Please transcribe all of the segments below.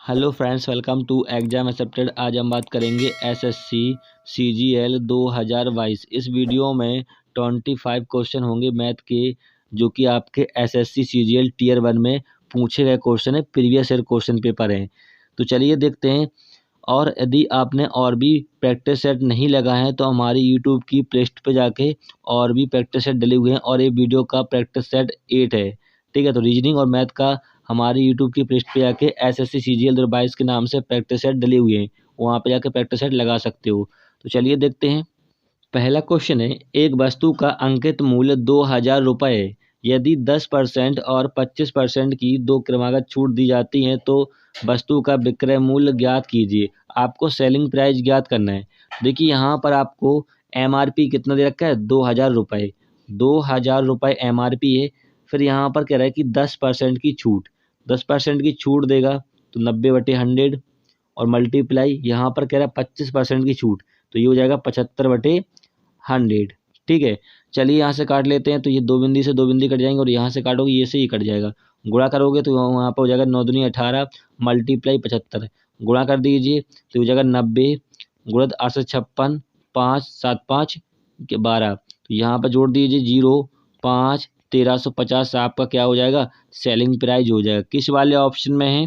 Hello friends, welcome to exam accepted. आज हम बात करेंगे एसएससी सीजीएल 2022। इस वीडियो में 25 क्वेश्चन होंगे मैथ के, जो कि आपके एसएससी सीजीएल टीयर 1 में पूछे गए क्वेश्चन है, प्रीवियस ईयर क्वेश्चन पेपर हैं। तो चलिए देखते हैं। और यदि आपने और भी प्रैक्टिस सेट नहीं लगाए हैं तो हमारी यूट्यूब की प्लेलिस्ट पे जाके और भी प्रैक्टिस सेट डले हुए हैं, और ये वीडियो का प्रैक्टिस सेट 8 है। ठीक है, तो रीजनिंग और मैथ का हमारी यूट्यूब की प्लेलिस्ट पे जाके एसएससी सीजीएल 2022 के नाम से प्रैक्टिस सेट डले हुए हैं, वहाँ पे जाके प्रैक्टिस सेट लगा सकते हो। तो चलिए देखते हैं। पहला क्वेश्चन है, एक वस्तु का अंकित मूल्य 2000 रुपये है। यदि 10% और 25% की दो क्रमागत छूट दी जाती हैं तो वस्तु का विक्रय मूल्य ज्ञात कीजिए। आपको सेलिंग प्राइस ज्ञात करना है। देखिए यहाँ पर आपको एमआरपी कितना दे रखा है, 2000 रुपये। 2000 रुपये एमआरपी है। फिर यहाँ पर कह रहा है कि 10% की छूट, 10% की छूट देगा तो 90/100, और मल्टीप्लाई यहाँ पर कह रहा है 25% की छूट, तो ये हो जाएगा 75/100। ठीक है, चलिए यहाँ से काट लेते हैं। तो ये दो बिंदी से दो बिंदी कट जाएंगे, और यहाँ से काटोगे ये से ही कट जाएगा। गुणा करोगे तो वहाँ पर हो जाएगा 9 दूनी 18 मल्टीप्लाई 75। गुणा कर दीजिए तो हो जाएगा 90 गुणित 8 से 56, 5 7 5 12। तो यहाँ पर जोड़ दीजिए 0 5 1350। आपका क्या हो जाएगा, सेलिंग प्राइस हो जाएगा। किस वाले ऑप्शन में है,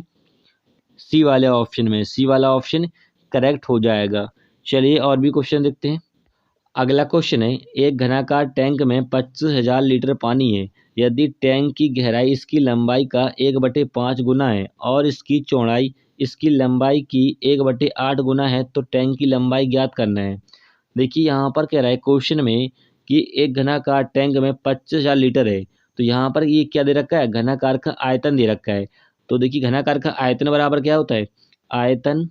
सी वाले ऑप्शन में। सी वाला ऑप्शन करेक्ट हो जाएगा। चलिए और भी क्वेश्चन देखते हैं। अगला क्वेश्चन है, एक घनाकार टैंक में 25,000 लीटर पानी है। यदि टैंक की गहराई इसकी लंबाई का 1/5 गुना है और इसकी चौड़ाई इसकी लंबाई की 1/8 गुना है तो टैंक की लंबाई ज्ञात करना है। देखिए यहाँ पर कह रहा है क्वेश्चन में कि एक घनाकार टैंक में 25,000 लीटर है। तो यहाँ पर ये क्या दे रखा है, घनाकार का आयतन दे रखा है। तो देखिए घनाकार का आयतन बराबर क्या होता है, आयतन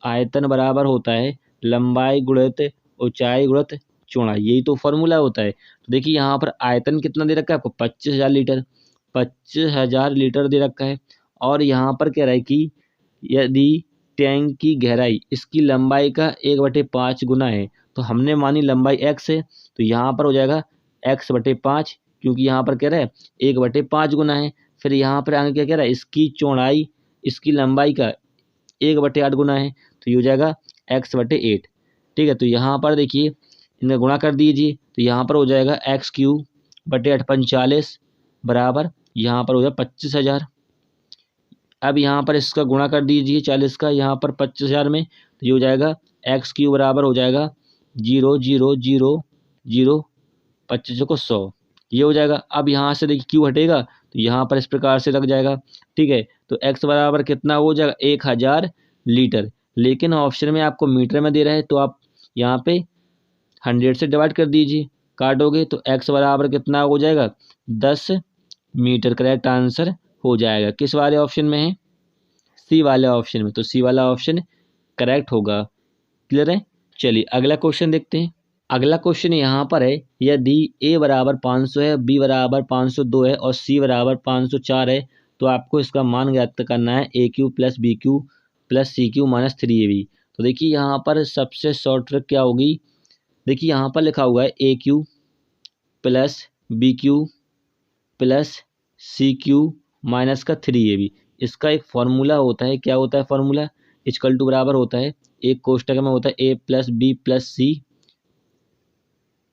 आयतन बराबर होता है लंबाई गुणित ऊंचाई गुणित चौड़ाई, यही तो फॉर्मूला होता है। तो देखिए यहाँ पर आयतन कितना दे रखा है आपको, 25,000 लीटर। 25,000 लीटर दे रखा है। और यहाँ पर कह रहा है कि यदि टैंक की गहराई इसकी लंबाई का 1/5 गुना है, तो हमने मानी लंबाई x है, तो यहाँ पर हो जाएगा x/5, क्योंकि यहाँ पर कह रहा है 1/5 गुना है। फिर यहाँ पर आगे क्या कह रहा है, इसकी चौड़ाई इसकी लंबाई का 1/8 गुना है, तो ये हो जाएगा x/8। ठीक है, तो यहाँ पर देखिए इनका गुणा कर दीजिए तो यहाँ पर हो जाएगा x³ / 8 बराबर, यहाँ पर हो जाएगा 25,000। अब यहाँ पर इसका गुणा कर दीजिए 40 का यहाँ पर 25,000 में, तो ये हो जाएगा x³ बराबर हो जाएगा 0.000 25 को 100, ये हो जाएगा। अब यहाँ से देखिए क्यू हटेगा तो यहाँ पर इस प्रकार से लग जाएगा। ठीक है, तो x बराबर कितना हो जाएगा, 1000 लीटर। लेकिन ऑप्शन में आपको मीटर में दे रहा है, तो आप यहाँ पे 100 से डिवाइड कर दीजिए, काटोगे तो x बराबर कितना हो जाएगा, 10 मीटर। करेक्ट आंसर हो जाएगा। किस वाले ऑप्शन में है, सी वाले ऑप्शन में। तो सी वाला ऑप्शन करेक्ट होगा। क्लियर है। चलिए अगला क्वेश्चन देखते हैं। अगला क्वेश्चन यहाँ पर है, यदि a बराबर 500 है, b बराबर 502 है और c बराबर 504 है, तो आपको इसका मान ज्ञात करना है AQ + BQ + CQ - 3AB। तो देखिए यहाँ पर सबसे शॉर्ट ट्रिक क्या होगी, देखिए यहाँ पर लिखा हुआ है AQ + BQ + CQ - 3AB। इसका एक फॉर्मूला होता है, क्या होता है फॉर्मूला, = बराबर होता है, एक कोष्टक में होता है a + b + c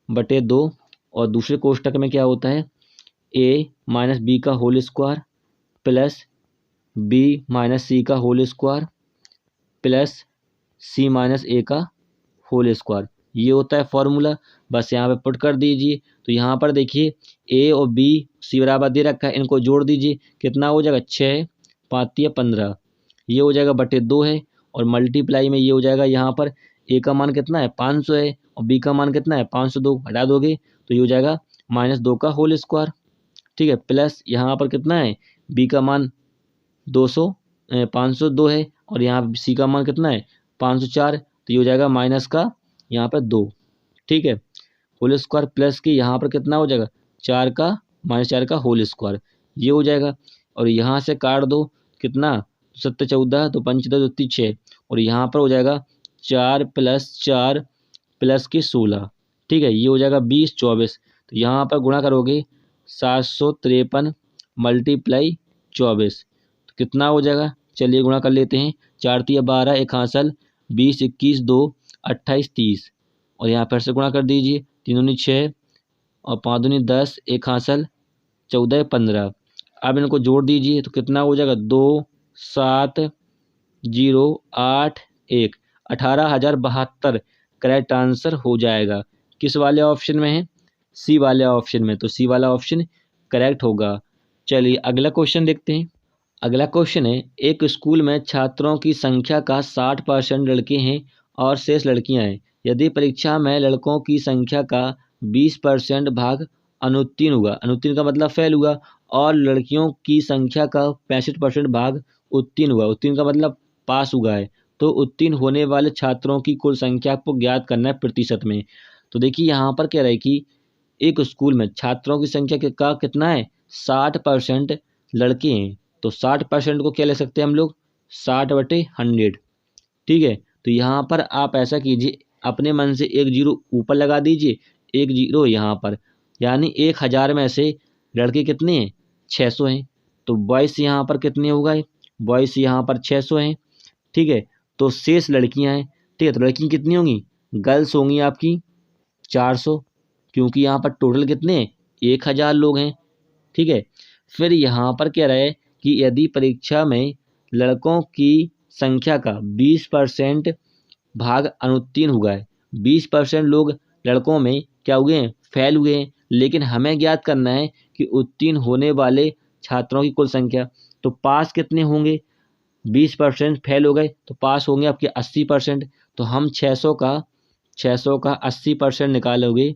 बटे 2, और दूसरे कोष्टक में क्या होता है, a - b का whole square plus b - c का whole square plus c - a का होल स्क्वायर, ये होता है फॉर्मूला। बस यहाँ पे पुट कर दीजिए। तो यहाँ पर देखिए a और b c बराबर दे रखा है, इनको जोड़ दीजिए, कितना हो जाएगा, 6 5 या 15, ये हो जाएगा बटे 2 है। और मल्टीप्लाई में ये हो जाएगा, यहाँ पर a का मान कितना है, 500 है, और b का मान कितना है, 502, हटा दोगे तो ये हो जाएगा -2 का होल स्क्वायर। ठीक है, प्लस यहाँ पर कितना है, b का मान 502 है, और यहाँ c का मान कितना है, 504, तो ये हो जाएगा माइनस का यहाँ पर 2। ठीक है, होल स्क्वायर प्लस की यहाँ पर कितना हो जाएगा, 4 का -4 का होल स्क्वायर, ये हो जाएगा। और यहाँ से काट दो, कितना, 7 14 तो 5 10 2 6, और यहाँ पर हो जाएगा 4 + 4 + की 16। ठीक है, ये हो जाएगा 20 24। तो यहाँ पर गुणा करोगे 753 × 24, तो कितना हो जाएगा, चलिए गुणा कर लेते हैं। 4 तिया 12, एक हासिल 20, 21, 2, 28, 30 और यहाँ फिर से गुणा कर दीजिए। 3 दूनी 6 और 5 दूनी 10, एक हासिल 14, 15। अब इनको जोड़ दीजिए तो कितना हो जाएगा 2, 7, 0, 8, 1, 18,072 करेक्ट आंसर हो जाएगा। किस वाले ऑप्शन में है? सी वाले ऑप्शन में, तो सी वाला ऑप्शन करेक्ट होगा। चलिए अगला क्वेश्चन देखते हैं। अगला क्वेश्चन है, एक स्कूल में छात्रों की संख्या का 60% लड़के हैं और शेष लड़कियां हैं। यदि परीक्षा में लड़कों की संख्या का 20% भाग अनुत्तीर्ण हुआ, अनुत्तीर्ण का मतलब फेल हुआ, और लड़कियों की संख्या का 65% भाग उत्तीर्ण हुआ, उत्तीर्ण का मतलब पास हुआ है, तो उत्तीर्ण होने वाले छात्रों की कुल संख्या को ज्ञात करना है प्रतिशत में। तो देखिए यहाँ पर कह रहा है कि एक स्कूल में छात्रों की संख्या का कितना है 60% लड़के हैं, तो 60% को क्या ले सकते हैं हम लोग 60/100। ठीक है, तो यहाँ पर आप ऐसा कीजिए, अपने मन से एक जीरो ऊपर लगा दीजिए, एक जीरो यहाँ पर, यानी 1000 में से लड़के कितने हैं 600 हैं, तो बॉयस यहाँ पर कितने हो गए, बॉयस यहाँ पर 600 हैं। ठीक है, तो शेष लड़कियाँ हैं। ठीक है, तो लड़की कितनी होंगी, गर्ल्स होंगी आपकी 400, क्योंकि यहाँ पर टोटल कितने 1000 लोग हैं। ठीक है, फिर यहाँ पर क्या रहे कि यदि परीक्षा में लड़कों की संख्या का 20% भाग अनुत्तीर्ण हुआ है, 20% लोग लड़कों में क्या हुए हैं फेल हुए हैं, लेकिन हमें ज्ञात करना है कि उत्तीर्ण होने वाले छात्रों की कुल संख्या। तो पास कितने होंगे, 20% फेल हो गए तो पास होंगे आपके 80%। तो हम 600 का 80% निकालोगे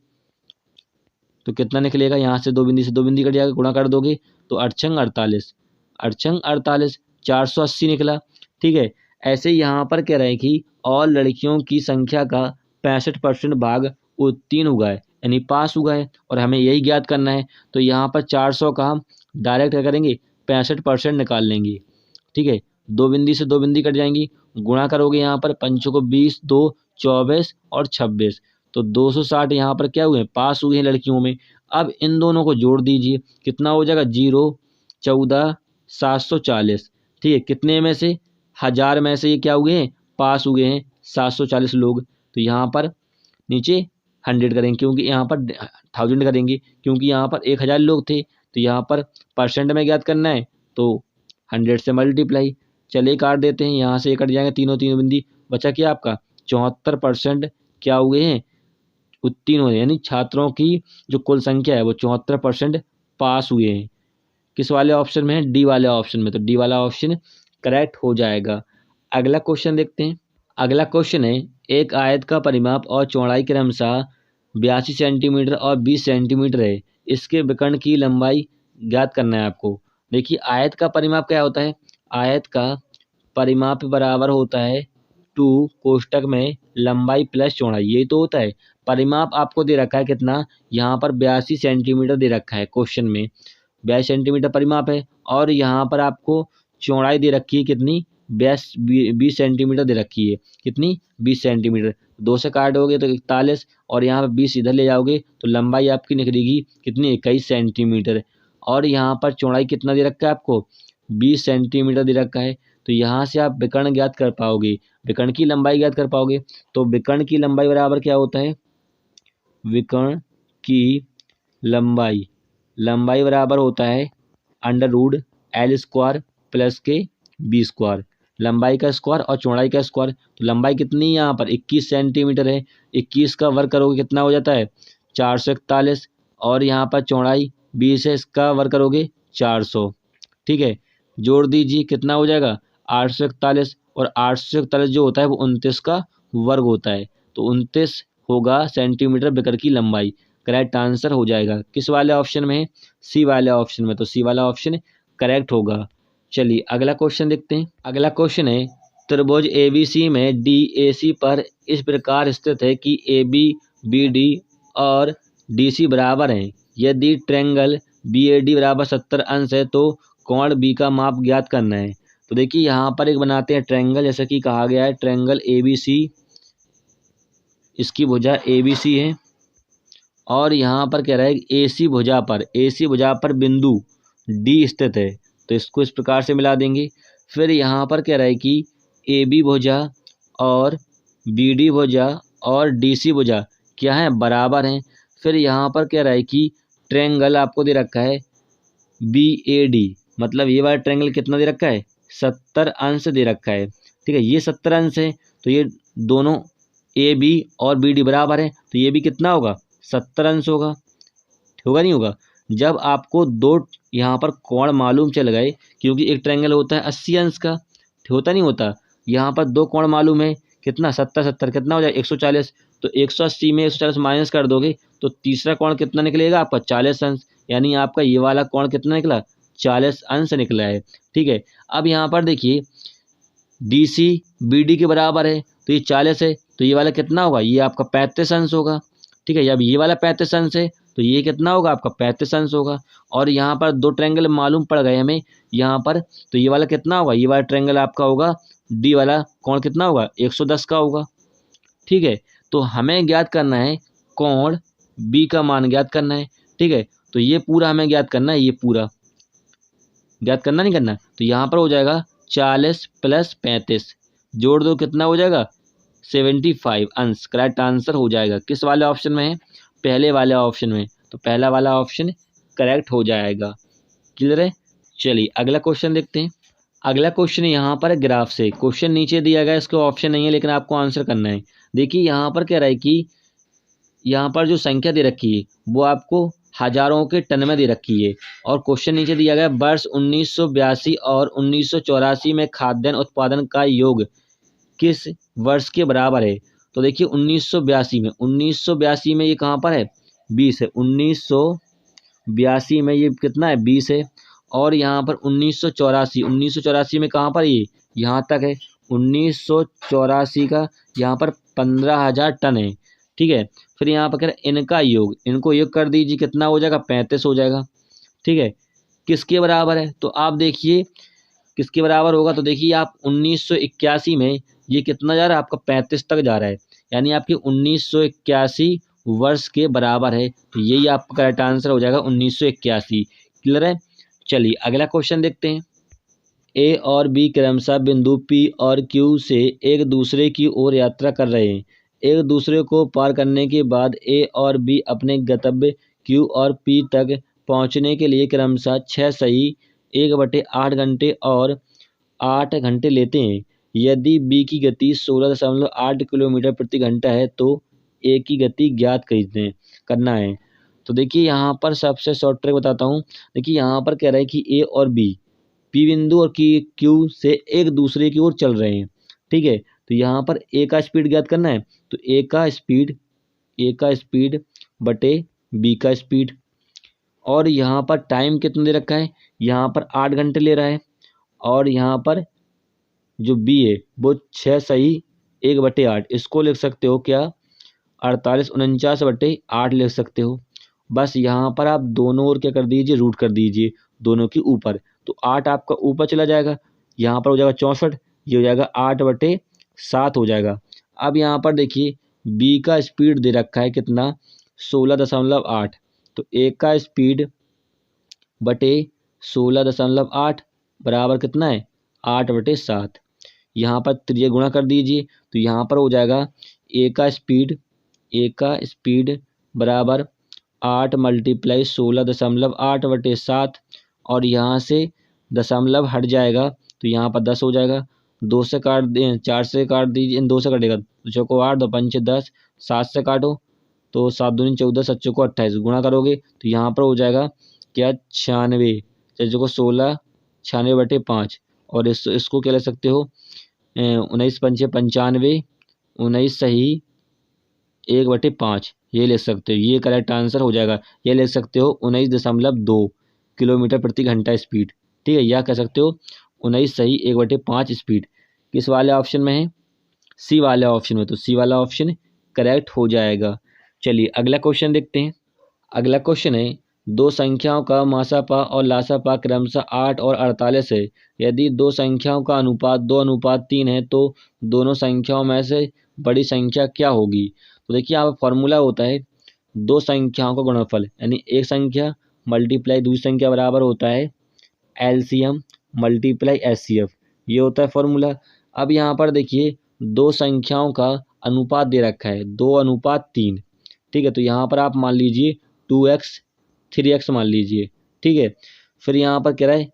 तो कितना निकलेगा, यहाँ से दो बिंदी से दो बिंदी कट जाएगा, गुणा कर दोगे तो अड़छंग 48, अड़छंग 48, 480 निकला। ठीक है, ऐसे यहाँ पर कह रहे हैं कि और लड़कियों की संख्या का 65% भाग उत्तीर्ण हुआ है, यानी पास हुआ है, और हमें यही ज्ञात करना है। तो यहाँ पर 400 का हम डायरेक्ट क्या करेंगे 65% निकाल लेंगे। ठीक है, दो बिंदी से दो बिंदी कट जाएंगी, गुणा करोगे यहाँ पर पंचों को 20, 2, 24 और 26, तो 260 यहाँ पर क्या हुए पास हुए हैं लड़कियों में। अब इन दोनों को जोड़ दीजिए, कितना हो जाएगा 0, 14, 740। ठीक है, कितने में से 1000 में से ये क्या हुए हैं पास हुए हैं 740 लोग, तो यहाँ पर नीचे 100 करेंगे, क्योंकि यहाँ पर 1000 करेंगे, क्योंकि यहाँ पर 1000 लोग थे, तो यहाँ पर परसेंट में ज्ञात करना है, तो 100 से मल्टीप्लाई। चलिए काट देते हैं, यहाँ से ये कट जाएंगे, तीनों तीनों बिंदी, बचा क्या आपका 74% क्या हुए हैं उत्तीर्ण हुए, यानी छात्रों की जो कुल संख्या है वो 74% पास हुए हैं। किस वाले ऑप्शन में है, डी वाले ऑप्शन में, तो डी वाला ऑप्शन करेक्ट हो जाएगा। अगला क्वेश्चन देखते हैं। अगला क्वेश्चन है, एक आयत का परिमाप और चौड़ाई क्रमशः 82 सेंटीमीटर और 20 सेंटीमीटर है, इसके विकर्ण की लंबाई ज्ञात करना है आपको। देखिए आयत का परिमाप क्या होता है, आयत का परिमाप बराबर होता है 2 कोष्टक में लंबाई प्लस चौड़ाई, यही तो होता है। परिमाप आपको दे रखा है कितना, यहाँ पर 82 सेंटीमीटर दे रखा है क्वेश्चन में, 82 सेंटीमीटर परिमाप है, और यहाँ पर आपको चौड़ाई दे रखी है कितनी 20 सेंटीमीटर दे रखी है, कितनी 20 सेंटीमीटर, 2 से काटोगे तो 41, और यहाँ पर 20 इधर ले जाओगे तो लंबाई आपकी निकलेगी कितनी 21 सेंटीमीटर, और यहाँ पर चौड़ाई कितना दे रखा है आपको 20 सेंटीमीटर दे रखा है। तो यहाँ से आप विकर्ण ज्ञात कर पाओगे, विकर्ण की लंबाई ज्ञात कर पाओगे। तो विकर्ण की लंबाई बराबर क्या होता है, विकर्ण की लंबाई, लंबाई बराबर होता है √L² प्लस के B², लंबाई का स्क्वायर और चौड़ाई का स्क्वायर। तो लंबाई कितनी है यहाँ पर 21 सेंटीमीटर है, 21 का वर्ग करोगे कितना हो जाता है 441, और यहाँ पर चौड़ाई 20 है, इसका वर्ग करोगे 400। ठीक है, जोड़ दीजिए कितना हो जाएगा 841, और 841 जो होता है वो 29 का वर्ग होता है, तो 29 होगा सेंटीमीटर विकर्ण की लंबाई, करेक्ट आंसर हो जाएगा। किस वाले ऑप्शन में है, सी वाले ऑप्शन में, तो सी वाला ऑप्शन करेक्ट होगा। चलिए अगला क्वेश्चन देखते हैं। अगला क्वेश्चन है, त्रिभुज ABC में DAC पर इस प्रकार स्थित है कि AB BD और DC बराबर हैं। यदि ट्रायंगल BAD बराबर 70 अंश है तो कोण B का माप ज्ञात करना है। तो देखिए यहाँ पर एक बनाते हैं ट्रायंगल, जैसा कि कहा गया है ट्रायंगल ABC, इसकी भुजा ABC है, और यहाँ पर कह रहा है AC भुजा पर बिंदु D स्थित है, तो इसको इस प्रकार से मिला देंगे। फिर यहाँ पर कह रहा है कि ए बी भुजा और बी डी भुजा और डी सी भुजा क्या है, बराबर हैं। फिर यहाँ पर कह रहा है कि ट्रायंगल आपको दे रखा है बी ए डी, मतलब ये वाला ट्रायंगल कितना दे रखा है, 70 अंश दे रखा है। ठीक है, ये 70 अंश है, तो ये दोनों ए बी और बी डी बराबर है, तो ये भी कितना होगा, 70 अंश होगा। होगा नहीं होगा। जब आपको दो यहाँ पर कोण मालूम चल गए, क्योंकि एक ट्रायंगल होता है 80 अंश का, होता नहीं होता, यहाँ पर दो कोण मालूम है, कितना 70 70 कितना हो जाए 140, तो 180 में 140 माइनस कर दोगे तो तीसरा कोण कितना निकलेगा आपका 40 अंश, यानी आपका ये वाला कोण कितना निकला, 40 अंश निकला है। ठीक है, अब यहाँ पर देखिए डी सी बी डी के बराबर है, तो ये 40 है, तो ये वाला कितना होगा, ये आपका 35 अंश होगा। ठीक है, अब ये वाला 35 अंश है, तो ये कितना होगा आपका 35 अंश होगा। और यहाँ पर दो ट्रायंगल मालूम पड़ गए हमें यहाँ पर, तो ये वाला कितना होगा, ये वाला ट्रायंगल आपका होगा डी वाला कोण कितना होगा, 110 का होगा। ठीक है, तो हमें ज्ञात करना है कोण बी का मान ज्ञात करना है। ठीक है, तो ये पूरा हमें ज्ञात करना है, ये पूरा ज्ञात करना नहीं करना, तो यहाँ पर हो जाएगा 40 प्लस 35, जोड़ दो कितना हो जाएगा 75 अंश। करेक्ट आंसर हो जाएगा किस वाले ऑप्शन में है, पहले वाले ऑप्शन में, तो पहला वाला ऑप्शन करेक्ट हो जाएगा। क्लियर है। चलिए अगला क्वेश्चन देखते हैं। अगला क्वेश्चन यहाँ पर ग्राफ से, क्वेश्चन नीचे दिया गया, इसको ऑप्शन नहीं है लेकिन आपको आंसर करना है। देखिए यहाँ पर कह रहा है कि यहाँ पर जो संख्या दे रखी है वो आपको हजारों के टन में दे रखी है, और क्वेश्चन नीचे दिया गया वर्ष 1982 और 1984 में खाद्यान्न उत्पादन का योग किस वर्ष के बराबर है। तो देखिए 1982 में ये कहाँ पर है, 20 है, 1982 में ये कितना है, 20 है। और यहाँ पर 1984 में कहाँ पर ये यहाँ तक है, 1984 का यहाँ पर 15,000 टन है। ठीक है, फिर यहाँ पर कह रहे इनका योग, इनको योग कर दीजिए कितना हो जाएगा, 35 हो जाएगा। ठीक है, किसके बराबर है, तो आप देखिए किसके बराबर होगा, तो देखिए आप 1981 में ये कितना जा रहा है आपका 35 तक जा रहा है, यानी आपकी 1981 वर्ष के बराबर है, तो यही आपका करेक्ट आंसर हो जाएगा 1981। क्लियर है। चलिए अगला क्वेश्चन देखते हैं। ए और बी क्रमशः बिंदु पी और क्यू से एक दूसरे की ओर यात्रा कर रहे हैं। एक दूसरे को पार करने के बाद ए और बी अपने गंतव्य क्यू और पी तक पहुंचने के लिए क्रमशः 6 सही 1/8 घंटे और 8 घंटे लेते हैं। यदि बी की गति 16.8 किलोमीटर प्रति घंटा है तो ए की गति ज्ञात करना है। तो देखिए यहाँ पर सबसे शॉर्ट ट्रिक बताता हूँ। देखिए यहाँ पर कह रहा है कि ए और बी, पी बिंदु और की क्यू से एक दूसरे की ओर चल रहे हैं। ठीक है, तो यहाँ पर ए का स्पीड ज्ञात करना है, तो ए का स्पीड बटे बी का स्पीड, और यहाँ पर टाइम कितना दे रखा है, यहाँ पर 8 घंटे ले रहा है, और यहाँ पर जो बी है वो 6 सही 1/8, इसको लिख सकते हो क्या 48 49/8 लिख सकते हो। बस यहाँ पर आप दोनों ओर क्या कर दीजिए, रूट कर दीजिए दोनों के ऊपर, तो 8 आपका ऊपर चला जाएगा, यहाँ पर हो जाएगा 64, ये हो जाएगा 8/7 हो जाएगा। अब यहाँ पर देखिए बी का स्पीड दे रखा है कितना 16.8, तो ए का स्पीड बटे 16.8 बराबर कितना है 8/7। यहाँ पर त्रिज्या गुणा कर दीजिए, तो यहाँ पर हो जाएगा ए का स्पीड बराबर 8 × 16.8/7, और यहाँ से दशमलव हट जाएगा तो यहाँ पर 10 हो जाएगा, 2 से काट दें, 4 से काट दीजिए, 2 से कटेगा तो चौको 8, 2 पंचे 10, 7 से काटो तो 7 दूनी 14, 7 चौको 28, गुणा करोगे तो यहाँ पर हो जाएगा क्या 96, 6 को 16, 96/5, और इसको क्या ले सकते हो 19 पंचे 95, 19 सही 1/5, ये ले सकते हो, ये करेक्ट आंसर हो जाएगा। ये ले सकते हो 19.2 किलोमीटर प्रति घंटा स्पीड। ठीक है, या कह सकते हो 19 सही 1/5 स्पीड। किस वाले ऑप्शन में है, सी वाले ऑप्शन में, तो सी वाला ऑप्शन करेक्ट हो जाएगा। चलिए अगला क्वेश्चन देखते हैं। अगला क्वेश्चन है दो संख्याओं का मासापा और लासापा क्रमशः 8 और 48 है। यदि दो संख्याओं का अनुपात 2:3 है तो दोनों संख्याओं में से बड़ी संख्या क्या होगी। तो देखिए यहाँ पर फॉर्मूला होता है दो संख्याओं का गुणनफल, यानी एक संख्या मल्टीप्लाई दूसरी संख्या बराबर होता है एलसीएम मल्टीप्लाई एचसीएफ। ये होता है फॉर्मूला। अब यहाँ पर देखिए दो संख्याओं का अनुपात दे रखा है 2:3, ठीक है। तो यहाँ पर आप मान लीजिए 2x 3x मान लीजिए, ठीक है। फिर यहाँ पर कह रहा है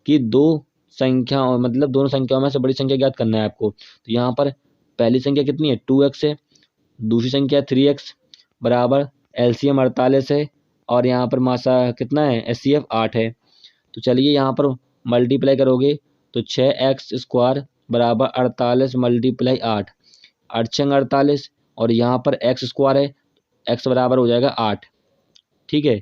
कि दो संख्याओं मतलब दोनों संख्याओं में से बड़ी संख्या ज्ञात करना है आपको। तो यहाँ पर पहली संख्या कितनी है 2x है, दूसरी संख्या 3x बराबर एलसीएम 48 है और यहाँ पर मासा कितना है एचसीएफ 8 है। तो चलिए यहाँ पर मल्टीप्लाई करोगे तो 6x² बराबर 48 मल्टीप्लाई 8, 8 छंग 48 और यहाँ पर x² है, x बराबर हो जाएगा 8, ठीक है।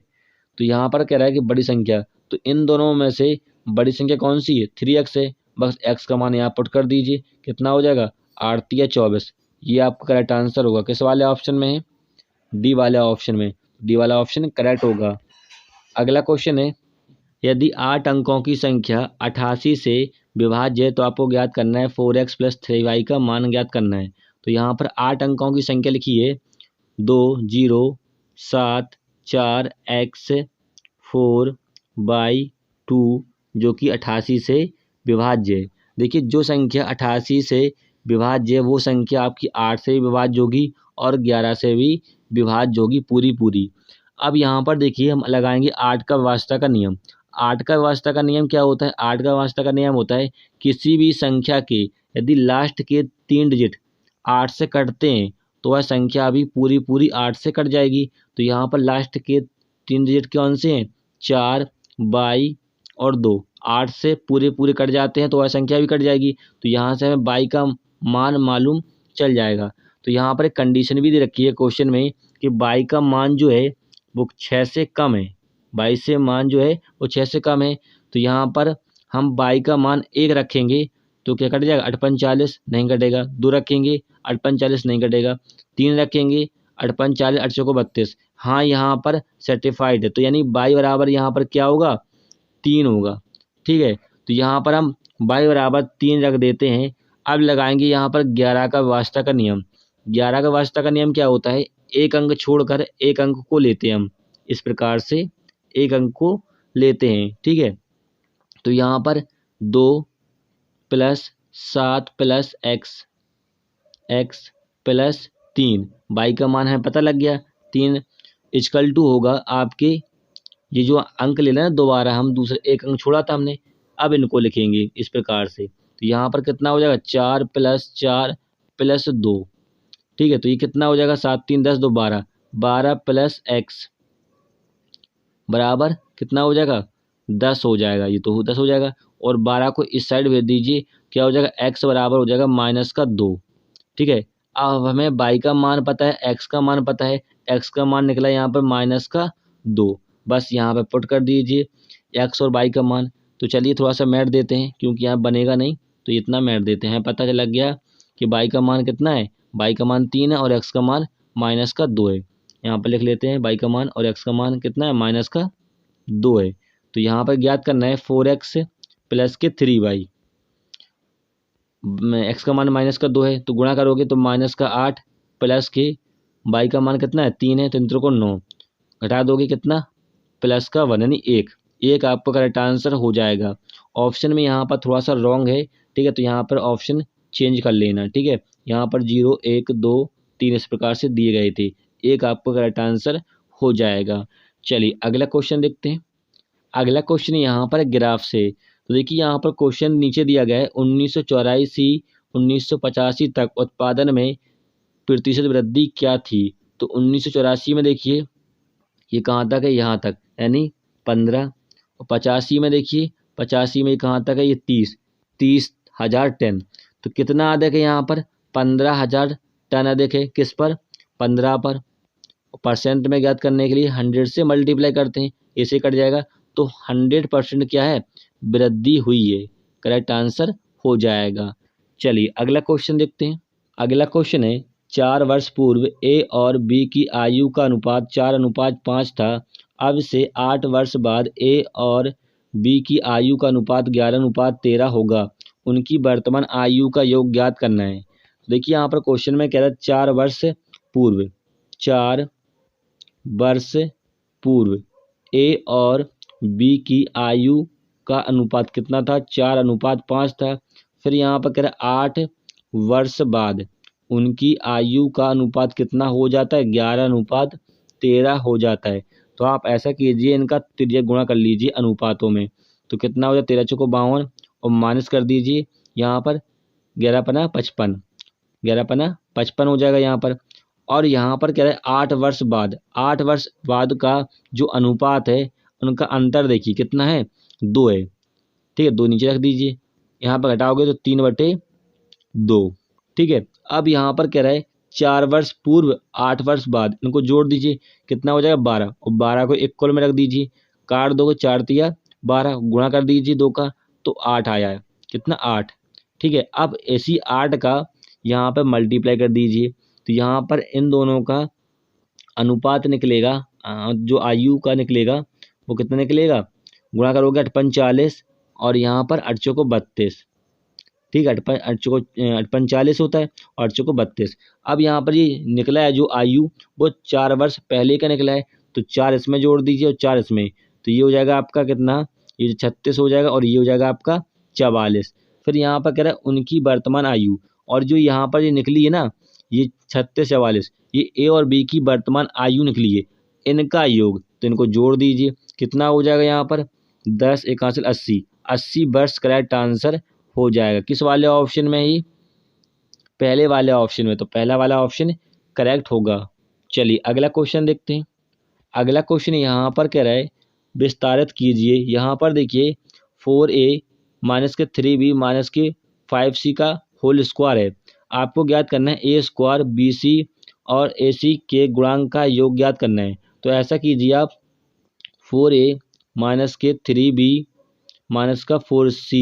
तो यहाँ पर कह रहा है कि बड़ी संख्या, तो इन दोनों में से बड़ी संख्या कौन सी है 3x है, बस x का मान यहाँ पुट कर दीजिए, कितना हो जाएगा 8 या 24। ये आपका करेक्ट आंसर होगा, किस वाले ऑप्शन में है डी वाले ऑप्शन में, डी वाला ऑप्शन करेक्ट होगा। अगला क्वेश्चन है यदि 8 अंकों की संख्या 88 से विभाज्य है तो आपको ज्ञात करना है 4x + 3y का मान ज्ञात करना है। तो यहाँ पर 8 अंकों की संख्या लिखी है 2 0 7 4 x 4 y 2 जो कि 88 से विभाज्य है। देखिए जो संख्या 88 से विभाज्य है वो संख्या आपकी 8 से भी विभाज्य होगी और 11 से भी विभाज्य होगी पूरी पूरी। अब यहाँ पर देखिए हम लगाएंगे 8 का व्यवस्था का नियम। 8 का व्यवस्था का नियम क्या होता है 8 का व्यवस्था का नियम होता है किसी भी संख्या के यदि लास्ट के 3 डिजिट 8 से कटते हैं तो वह संख्या अभी पूरी पूरी 8 से कट जाएगी। तो यहाँ पर लास्ट के 3 डिजिट कौन से हैं 4 22 और 2, 8 से पूरे पूरे कट जाते हैं तो वह संख्या भी कट जाएगी। तो यहाँ से हमें 22 का मान मालूम चल जाएगा। तो यहाँ पर एक कंडीशन भी दे रखी है क्वेश्चन में कि 22 का मान जो है वो 6 से कम है, 22 से मान जो है वो 6 से कम है। तो यहाँ पर हम 22 का मान 1 रखेंगे तो क्या कट जाएगा 8 पंच 40 नहीं कटेगा, 2 रखेंगे 8 पंच 40 नहीं कटेगा, 3 रखेंगे 8 पंच 40 8 चौको 32, हाँ यहाँ पर सर्टिफाइड है। तो यानी 22 बराबर यहाँ पर क्या होगा 3 होगा, ठीक है। तो यहाँ पर हम 22 बराबर 3 रख देते हैं। अब लगाएंगे यहाँ पर 11 का व्यवस्था का नियम। 11 का व्यवस्था का नियम क्या होता है एक अंक छोड़कर एक अंक को लेते हैं हम, इस प्रकार से एक अंक को लेते हैं, ठीक है। तो यहाँ पर 2 + 7 + x + 3 y का मान है पता लग गया 3 = होगा आपके ये जो अंक ले लेना दोबारा हम दूसरे एक अंक छोड़ा था हमने, अब इनको लिखेंगे इस प्रकार से। तो यहाँ पर कितना हो जाएगा 4 + 4 + 2, ठीक है। तो ये कितना हो जाएगा 7 3 10 2 12, 12 + x बराबर कितना हो जाएगा 10 हो जाएगा, ये तो 10 हो जाएगा। और 12 को इस साइड भेज दीजिए, क्या हो जाएगा x बराबर हो जाएगा -2, ठीक है। अब हमें y का मान पता है x का मान पता है, x का मान निकला यहाँ पर -2, बस यहाँ पे पुट कर दीजिए x और y का मान। तो चलिए थोड़ा सा मैथ देते हैं क्योंकि यहाँ बनेगा नहीं, तो इतना मैथ देते हैं। पता लग गया कि y का मान कितना है, y का मान 3 है और x का मान -2 है। यहाँ पर लिख लेते हैं y का मान और x का मान कितना है -2 है। तो यहाँ पर ज्ञात करना है 4x + के 3y, x का मान -2 है तो गुणा करोगे तो -8 + के y का मान कितना है 3 है तो इन को 9 घटा दोगे कितना +1 यानी 1 आपका करेक्ट आंसर हो जाएगा। ऑप्शन में यहाँ पर थोड़ा सा रॉन्ग है, ठीक है। तो यहाँ पर ऑप्शन चेंज कर लेना, ठीक है। यहाँ पर 0 1 2 3 इस प्रकार से दिए गए थे, 1 आपका करेक्ट आंसर हो जाएगा। चलिए अगला क्वेश्चन देखते हैं। अगला क्वेश्चन यहाँ पर ग्राफ से, तो देखिए यहाँ पर क्वेश्चन नीचे दिया गया है 1984 से 1985 तक उत्पादन में प्रतिशत वृद्धि क्या थी। तो 1984 में देखिए ये कहाँ तक है यहाँ तक यानी 15, और 85 में देखिए 85 में कहाँ तक है ये 30,000 टन। तो कितना अधिक है यहाँ पर 15,000 टन अधिक है, किस पर 15 पर। परसेंट में ज्ञात करने के लिए 100 से मल्टीप्लाई करते हैं, ऐसे कट जाएगा। तो 100% क्या है वृद्धि हुई है, करेक्ट आंसर हो जाएगा। चलिए अगला क्वेश्चन देखते हैं। अगला क्वेश्चन है 4 वर्ष पूर्व ए और बी की आयु का अनुपात 4:5 था, अब से 8 वर्ष बाद ए और बी की आयु का अनुपात 11:13 होगा, उनकी वर्तमान आयु का योग ज्ञात करना है। देखिए यहाँ पर क्वेश्चन में कह रहा है 4 वर्ष पूर्व, 4 वर्ष पूर्व ए और बी की आयु का अनुपात कितना था 4:5 था। फिर यहाँ पर कह रहा है 8 वर्ष बाद उनकी आयु का अनुपात कितना हो जाता है, 11:13 हो जाता है। तो आप ऐसा कीजिए, इनका तिर्यक गुणा कर लीजिए अनुपातों में, तो कितना हो जाए 13 चौको 52 और माइनस कर दीजिए यहाँ पर 11×5 55, 11×5 55 हो जाएगा यहाँ पर। और यहाँ पर कह रहा है 8 वर्ष बाद, 8 वर्ष बाद का जो अनुपात है उनका अंतर देखिए कितना है, 2 है। ठीक है, 2 नीचे रख दीजिए, यहाँ पर घटाओगे तो 3/2। ठीक है, अब यहाँ पर कह रहा है 4 वर्ष पूर्व 8 वर्ष बाद, इनको जोड़ दीजिए कितना हो जाएगा 12, और 12 को इक्वल में रख दीजिए, काट दो 4 तिया 12, गुणा कर दीजिए 2 का तो 8 आया है, कितना 8। ठीक है, अब इसी 8 का यहाँ पर मल्टीप्लाई कर दीजिए, तो यहाँ पर इन दोनों का अनुपात निकलेगा, जो आयु का निकलेगा वो कितना निकलेगा, गुणा करोगे 8×5 और यहाँ पर 8 चौको 32। ठीक है, 8×5 होता है और 8 चौको 32। अब यहाँ पर ये निकला है जो आयु वो 4 वर्ष पहले का निकला है, तो 4 इसमें जोड़ दीजिए और 4 इसमें, तो ये हो जाएगा आपका कितना, ये 36 हो जाएगा और ये हो जाएगा आपका 44। फिर यहाँ पर कह रहा है उनकी वर्तमान आयु, और जो यहाँ पर ये निकली है ना, ये 36 44, ये ए और बी की वर्तमान आयु निकली है, इनका योग, तो इनको जोड़ दीजिए कितना हो जाएगा यहाँ पर 10 × 1 80, 80 वर्ष करेक्ट आंसर हो जाएगा। किस वाले ऑप्शन में ही, पहले वाले ऑप्शन में, तो पहला वाला ऑप्शन करेक्ट होगा। चलिए अगला क्वेश्चन देखते हैं। अगला क्वेश्चन यहाँ पर कह रहा है विस्तारित कीजिए। यहाँ पर देखिए 4a माइनस के 3b माइनस के 5c का होल स्क्वायर है। आपको ज्ञात करना है a स्क्वायर bc और ac के गुणांक का योग ज्ञात करना है। तो ऐसा कीजिए आप 4a माइनस के 3b माइनस का 5c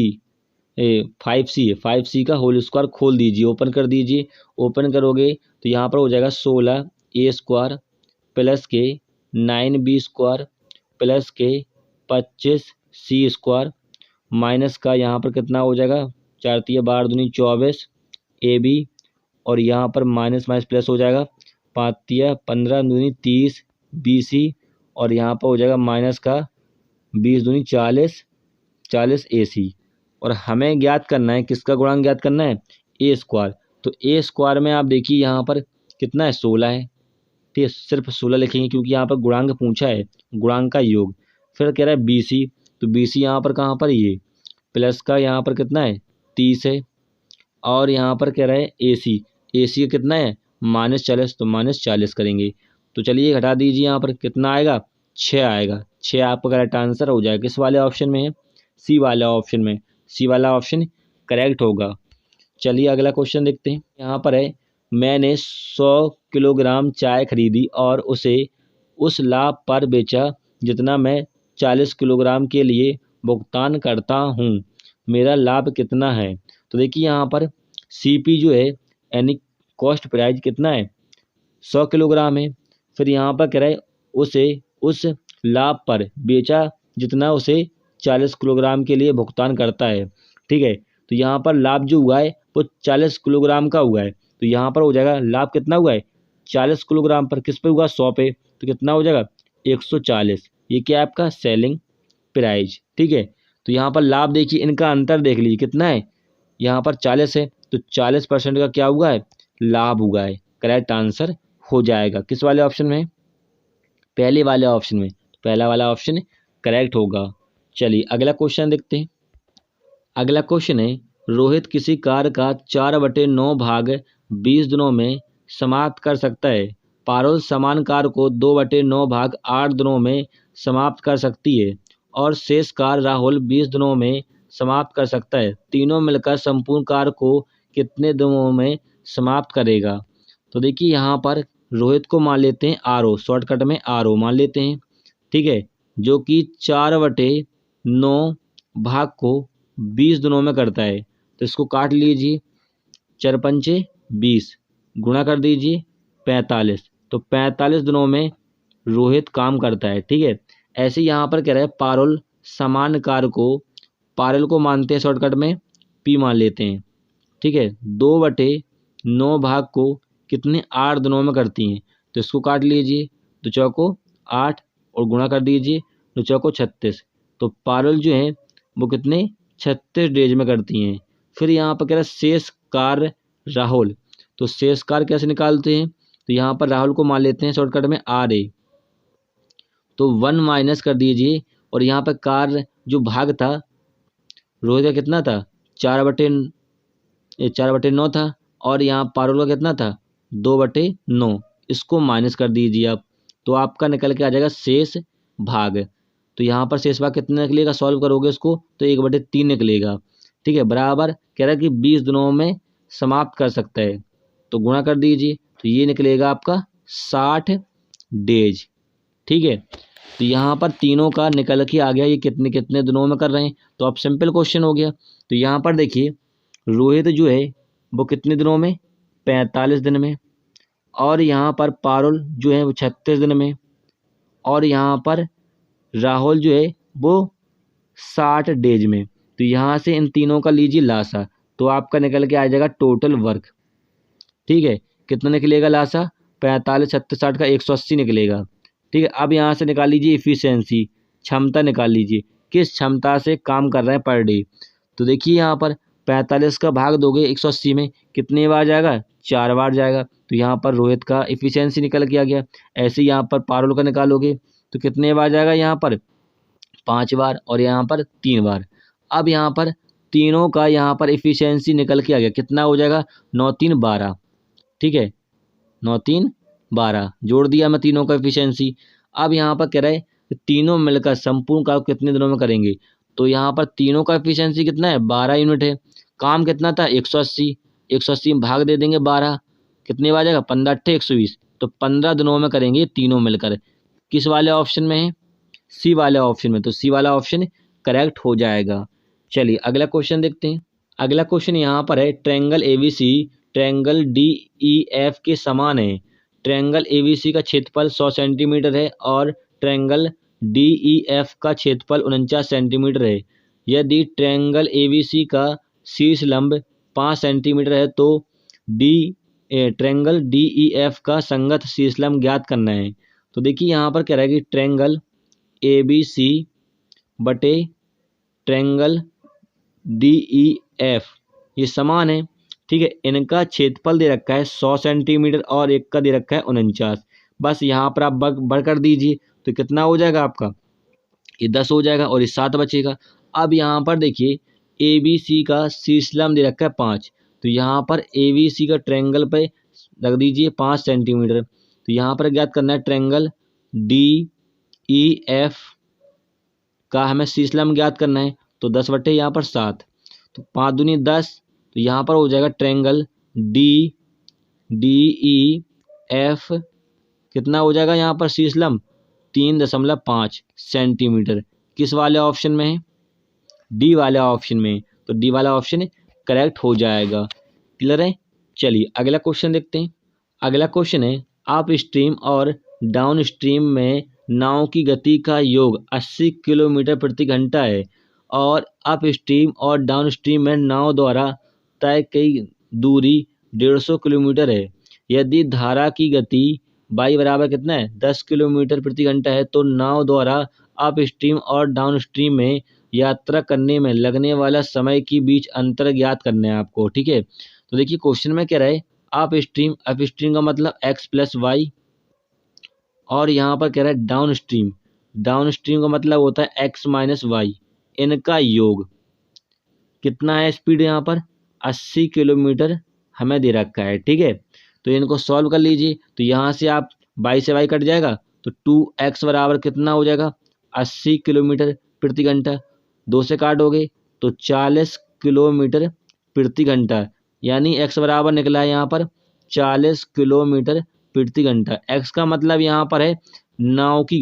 है, 5c का होल स्क्वायर खोल दीजिए, ओपन कर दीजिए। ओपन करोगे तो यहाँ पर हो जाएगा 16a स्क्वायर प्लस के 9b स्क्वायर प्लस के 25c स्क्वायर माइनस का यहाँ पर कितना हो जाएगा 4 तिया 12 दूनी 24 ab, और यहाँ पर माइनस माइनस प्लस हो जाएगा 5 तिया 15 दूनी 30 bc, और यहाँ पर हो जाएगा माइनस का 20 दूनी 40 ac। और हमें ज्ञात करना है किसका गुणांक ज्ञात करना है, ए स्क्वायर। तो ए स्क्वायर में आप देखिए यहाँ पर कितना है 16 है। ठीक है, सिर्फ 16 लिखेंगे क्योंकि यहाँ पर गुणांक पूछा है, गुणांक का योग। फिर कह रहा है बीसी, तो बीसी यहाँ पर कहाँ पर, ये प्लस का यहाँ पर कितना है 30 है, और यहाँ पर कह रहा है एसी, एसी का कितना है -40, तो -40 करेंगे। तो चलिए घटा दीजिए, यहाँ पर कितना आएगा 6 आएगा। 6 आपका करेक्ट आंसर हो जाएगा। किस वाले ऑप्शन में है, सी वाला ऑप्शन में, सी वाला ऑप्शन करेक्ट होगा। चलिए अगला क्वेश्चन देखते हैं। यहाँ पर है मैंने 100 किलोग्राम चाय खरीदी और उसे उस लाभ पर बेचा जितना मैं 40 किलोग्राम के लिए भुगतान करता हूँ, मेरा लाभ कितना है। तो देखिए यहाँ पर सीपी जो है यानी कॉस्ट प्राइस कितना है 100 किलोग्राम है। फिर यहाँ पर कह रहा है उसे उस लाभ पर बेचा जितना उसे 40 किलोग्राम के लिए भुगतान करता है। ठीक है, तो यहाँ पर लाभ जो हुआ है वो 40 किलोग्राम का हुआ है, तो यहाँ पर हो जाएगा लाभ कितना हुआ है 40 किलोग्राम पर, किस पे हुआ 100 पे, तो कितना हो जाएगा 140। ये क्या है आपका सेलिंग प्राइस। ठीक है, तो यहाँ पर लाभ देखिए, इनका अंतर देख लीजिए कितना है, यहाँ पर 40 है तो 40% का क्या हुआ है लाभ हुआ है। करेक्ट आंसर हो जाएगा। किस वाले ऑप्शन में, पहले वाले ऑप्शन में, पहला वाला ऑप्शन करेक्ट होगा। चलिए अगला क्वेश्चन देखते हैं। अगला क्वेश्चन है रोहित किसी कार्य का 4/9 भाग 20 दिनों में समाप्त कर सकता है। पारुल समान कार्य को 2/9 भाग 8 दिनों में समाप्त कर सकती है, और शेष कार्य राहुल 20 दिनों में समाप्त कर सकता है। तीनों मिलकर संपूर्ण कार्य को कितने दिनों में समाप्त करेगा। तो देखिए यहाँ पर रोहित को मान लेते हैं आरओ, शॉर्टकट में आरओ मान लेते हैं। ठीक है, जो कि 4/9 भाग को 20 दिनों में करता है, तो इसको काट लीजिए, 4 पंचे 20, गुणा कर दीजिए 45, तो 45 दिनों में रोहित काम करता है। ठीक है, ऐसे यहाँ पर कह रहा है पारुल समान कार्य को, पारुल को मानते हैं शॉर्टकट में पी मान लेते हैं। ठीक है, 2/9 भाग को कितने 8 दिनों में करती हैं, तो इसको काट लीजिए, 2 चौको 8 और गुणा कर दीजिए 2 चौको 36, तो पारुल जो है वो कितने 36 डेज में करती हैं। फिर यहाँ पर कह रहा है शेष कार्य राहुल, तो शेष कार्य कैसे निकालते हैं, तो यहाँ पर राहुल को मान लेते हैं शॉर्टकट में RA, तो 1 माइनस कर दीजिए, और यहाँ पर कार्य जो भाग था रोहित का कितना था 4/9 था, और यहाँ पारुल का कितना था 2/9, इसको माइनस कर दीजिए आप, तो आपका निकल के आ जाएगा शेष भाग। तो यहाँ पर शेष भाग कितना निकलेगा, सॉल्व करोगे उसको तो 1/3 निकलेगा। ठीक है, बराबर कह रहा है कि 20 दिनों में समाप्त कर सकता है, तो गुणा कर दीजिए, तो ये निकलेगा आपका 60 डेज। ठीक है, तो यहाँ पर तीनों का निकल के आ गया ये कितने कितने दिनों में कर रहे हैं, तो अब सिंपल क्वेश्चन हो गया। तो यहाँ पर देखिए रोहित जो है वो कितने दिनों में 45 दिन में, और यहाँ पर पारुल जो है वो 36 दिन में, और यहाँ पर राहुल जो है वो 60 डेज में। तो यहाँ से इन तीनों का लीजिए लासा, तो आपका निकल के आ जाएगा टोटल वर्क। ठीक है, कितना निकलेगा लासा, 45 36 60 का 180 निकलेगा। ठीक है, अब यहाँ से निकाल लीजिए इफिशियंसी, क्षमता निकाल लीजिए, किस क्षमता से काम कर रहे हैं पर डे। तो देखिए यहाँ पर 45 का भाग दोगे 180 में, कितने बार जाएगा 4 बार जाएगा, तो यहाँ पर रोहित का इफिशियंसी निकल के आ गया। ऐसे यहाँ पर पारुल का निकालोगे तो कितने बार जाएगा, यहाँ पर 5 बार, और यहाँ पर 3 बार। अब यहाँ पर तीनों का यहाँ पर इफिशियंसी निकल के आ गया, कितना हो जाएगा 9 3 12। ठीक है, 9 3 12 जोड़ दिया मैं तीनों का एफिशिएंसी। अब यहाँ पर कह रहा है कि तीनों मिलकर संपूर्ण काम कितने दिनों में करेंगे, तो यहाँ पर तीनों का एफिशिएंसी कितना है 12 यूनिट है, काम कितना था 180, 180 में भाग दे देंगे 12, कितने बार जाएगा 15 8 120, तो 15 दिनों में करेंगे तीनों मिलकर। किस वाले ऑप्शन में है, सी वाले ऑप्शन में, तो सी वाला ऑप्शन करेक्ट हो जाएगा। चलिए अगला क्वेश्चन देखते हैं। अगला क्वेश्चन यहाँ पर है ट्रायंगल ABC ट्रायंगल DEF के समान है। ट्रायंगल ABC का क्षेत्रफल 100 सेंटीमीटर है और ट्रायंगल DEF का क्षेत्रफल 49 सेंटीमीटर है। यदि ट्रायंगल ABC का शीर्ष लंब 5 सेंटीमीटर है तो ट्रायंगल DEF का संगत शीर्ष लंब ज्ञात करना है। तो देखिए यहाँ पर कह रहा है कि ट्रायंगल ABC बटे ट्रायंगल DEF ये समान है। ठीक है, इनका क्षेत्रफल दे रखा है 100 सेंटीमीटर और एक का दे रखा है 49। बस यहाँ पर आप बढ़ कर दीजिए तो कितना हो जाएगा आपका, ये 10 हो जाएगा और ये 7 बचेगा। अब यहाँ पर देखिए ABC का शीर्ष लंब दे रखा है 5, तो यहाँ पर ABC का ट्रायंगल पे रख दीजिए 5 सेंटीमीटर। तो यहाँ पर ज्ञात करना है ट्रायंगल DEF का हमें शीर्ष लंब ज्ञात करना है, तो 10 बटे यहाँ पर 7, तो 5 दूनी 10, तो यहाँ पर हो जाएगा ट्रायंगल DEF कितना हो जाएगा यहाँ पर शीर्ष लंब 3.5 सेंटीमीटर। किस वाले ऑप्शन में है, डी वाले ऑप्शन में, तो डी वाला ऑप्शन करेक्ट हो जाएगा। क्लियर है, चलिए अगला क्वेश्चन देखते हैं। अगला क्वेश्चन है अप स्ट्रीम और डाउन स्ट्रीम में नाव की गति का योग 80 किलोमीटर प्रति घंटा है और अप स्ट्रीम और डाउन स्ट्रीम में नाव द्वारा तय की दूरी 150 किलोमीटर है। यदि धारा की गति वाई बराबर कितना है 10 किलोमीटर प्रति घंटा है तो नाव द्वारा अप स्ट्रीम और डाउन स्ट्रीम में यात्रा करने में लगने वाला समय के बीच अंतर ज्ञात करना है आपको। ठीक है, तो देखिए क्वेश्चन में क्या रहा है अप स्ट्रीम का मतलब x प्लस वाई, और यहाँ पर कह रहा है डाउन स्ट्रीम का मतलब होता है x माइनस वाई, इनका योग कितना है, स्पीड यहाँ पर 80 किलोमीटर हमें दे रखा है। ठीक है, तो इनको सॉल्व कर लीजिए, तो यहाँ से आप y से y कट जाएगा तो 2x बराबर कितना हो जाएगा 80 किलोमीटर प्रति घंटा, 2 से काटोगे तो 40 किलोमीटर प्रति घंटा, यानी x बराबर निकला है यहाँ पर 40 किलोमीटर प्रति घंटा। x का मतलब यहाँ पर है नाव की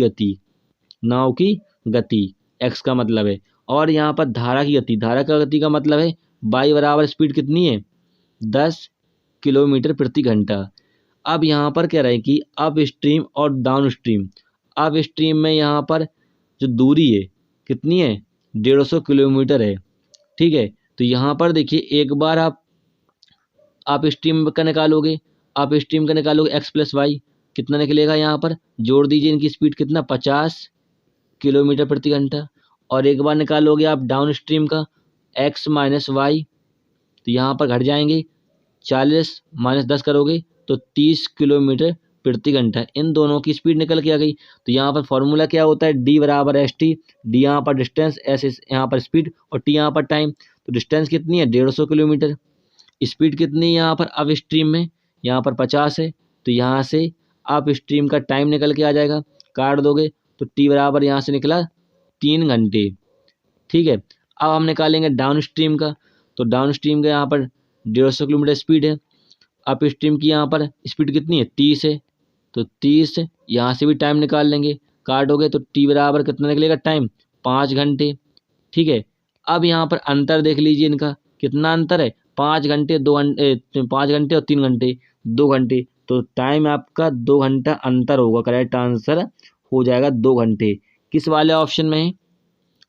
गति x का मतलब है, और यहाँ पर धारा की गति का मतलब है y बराबर स्पीड कितनी है 10 किलोमीटर प्रति घंटा। अब यहाँ पर कह रहा है कि अप स्ट्रीम और डाउन स्ट्रीम, अप स्ट्रीम में यहाँ पर जो दूरी है कितनी है 150 किलोमीटर है। ठीक है, तो यहाँ पर देखिए एक बार आप अप स्ट्रीम का निकालोगे x प्लस वाई कितना निकलेगा, यहाँ पर जोड़ दीजिए इनकी स्पीड कितना 50 किलोमीटर प्रति घंटा, और एक बार निकालोगे आप डाउन स्ट्रीम का x माइनस वाई तो यहाँ पर घट जाएंगे, 40 माइनस 10 करोगे तो 30 किलोमीटर प्रति घंटा। इन दोनों की स्पीड निकल के आ गई। तो यहाँ पर फॉर्मूला क्या होता है, डी बराबर एस टी, डी यहाँ पर डिस्टेंस, एस यहाँ पर स्पीड और टी यहाँ पर टाइम। तो डिस्टेंस कितनी है, 150 किलोमीटर। स्पीड कितनी है यहाँ पर अप स्ट्रीम में, यहाँ पर 50 है। तो यहाँ से अप स्ट्रीम का टाइम निकल के आ जाएगा, काट दोगे तो टी बराबर यहाँ से निकला 3 घंटे। ठीक है, अब हम निकालेंगे डाउन स्ट्रीम का। तो डाउन स्ट्रीम का यहाँ पर 150 किलोमीटर स्पीड है, अप स्ट्रीम की यहाँ पर स्पीड कितनी है, 30 है। तो 30 यहाँ से भी टाइम निकाल लेंगे, काटोगे तो टी बराबर कितना निकलेगा टाइम, 5 घंटे। ठीक है, अब यहाँ पर अंतर देख लीजिए इनका, कितना अंतर है, 5 घंटे 2 घंटे, 5 घंटे और 3 घंटे 2 घंटे। तो टाइम आपका 2 घंटा अंतर होगा, करेक्ट आंसर हो जाएगा 2 घंटे। किस वाले ऑप्शन में है,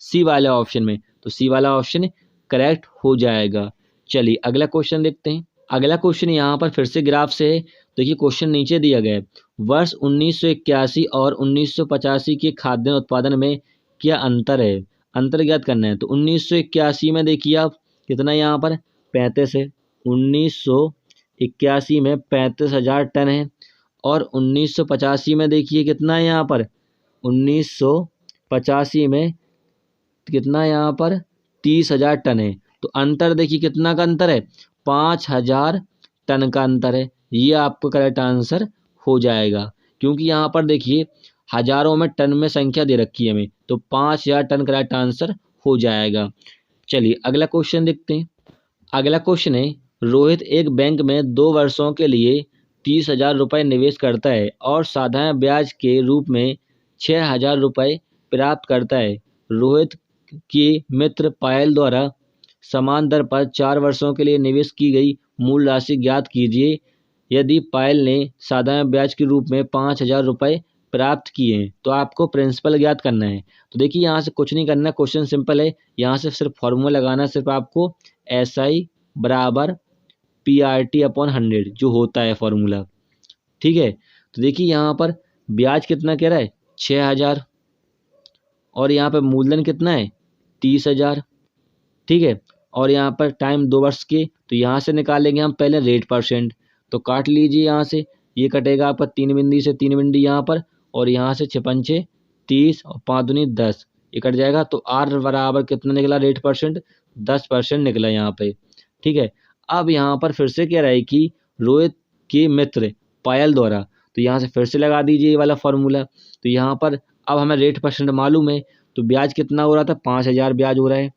सी वाले ऑप्शन में। तो सी वाला ऑप्शन करेक्ट हो जाएगा। चलिए अगला क्वेश्चन देखते हैं। अगला क्वेश्चन यहाँ पर फिर से ग्राफ से है। देखिए क्वेश्चन नीचे दिया गया है, वर्ष 1981 और 1985 के खाद्यान्न उत्पादन में क्या अंतर है, अंतर ज्ञात करना है। तो 1981 में देखिए आप कितना यहाँ पर 35 है, 1981 में 35,000 टन है। और 1985 में देखिए कितना है यहाँ पर, 1985 में कितना यहाँ पर 30,000 टन है। तो अंतर देखिए कितना का अंतर है, 5,000 टन का अंतर है। ये आपको करेक्ट आंसर हो जाएगा, क्योंकि यहाँ पर देखिए हजारों में टन में संख्या दे रखी है हमें, तो 5,000 टन करेक्ट आंसर हो जाएगा। चलिए अगला क्वेश्चन देखते हैं। अगला क्वेश्चन है, रोहित एक बैंक में 2 वर्षों के लिए 30,000 रुपये निवेश करता है और साधारण ब्याज के रूप में 6,000 रुपये प्राप्त करता है। रोहित के मित्र पायल द्वारा समान दर पर 4 वर्षों के लिए निवेश की गई मूल राशि ज्ञात कीजिए। यदि पायल ने साधारण ब्याज के रूप में 5,000 रुपये प्राप्त किए हैं तो आपको प्रिंसिपल ज्ञात करना है। तो देखिए यहाँ से कुछ नहीं करना, क्वेश्चन सिंपल है। यहाँ से सिर्फ फॉर्मूला लगाना, सिर्फ आपको SI बराबर PRT अपॉन 100 जो होता है फॉर्मूला। ठीक है, तो देखिए यहाँ पर ब्याज कितना कह रहा है, 6,000, और यहाँ पर मूलधन कितना है, 30,000। ठीक है, और यहाँ पर टाइम 2 वर्ष के। तो यहाँ से निकालेंगे हम पहले रेट परसेंट। तो काट लीजिए यहाँ से, ये कटेगा आपका 3 बिंदी से 3 बिंदी यहाँ पर, और यहाँ से 6 पंचे 30 और 5 दूनी 10, ये कट जाएगा। तो R बराबर कितना निकला रेट परसेंट, 10% निकला यहाँ पे। ठीक है, अब यहाँ पर फिर से कह रहा है कि रोहित के मित्र पायल द्वारा, तो यहाँ से फिर से लगा दीजिए ये वाला फॉर्मूला। तो यहाँ पर अब हमें रेट परसेंट मालूम है, तो ब्याज कितना हो रहा था, 5,000 ब्याज हो रहा है।